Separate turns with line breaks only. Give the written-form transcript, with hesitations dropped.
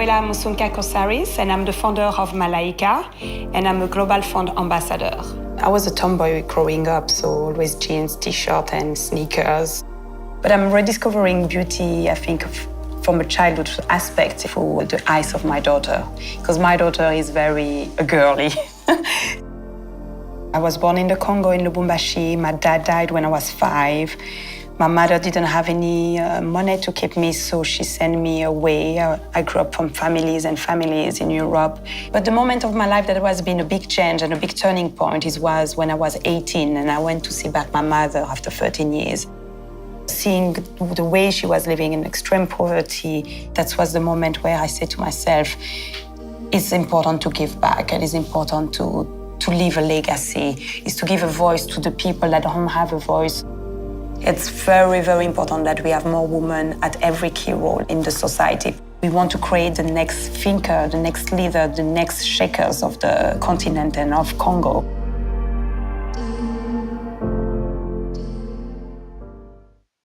Noella Coursaris, and I'm the founder of Malaika, and I'm a global fund ambassador. I was a tomboy growing up, so always jeans, t-shirt, and sneakers. But I'm rediscovering beauty, I think, from a childhood aspect through the eyes of my daughter, because my daughter is very girly. I was born in the Congo, in Lubumbashi. My dad died when I was 5. My mother didn't have any money to keep me, so she sent me away. I grew up from families and families in Europe. But the moment of my life that was been a big change and a big turning point was when I was 18 and I went to see back my mother after 13 years. Seeing the way she was living in extreme poverty, that was the moment where I said to myself, it's important to give back and it's important to leave a legacy, is to give a voice to the people that don't have a voice. It's very, very important that we have more women at every key role in the society. We want to create the next thinker, the next leader, the next shakers of the continent and of Congo.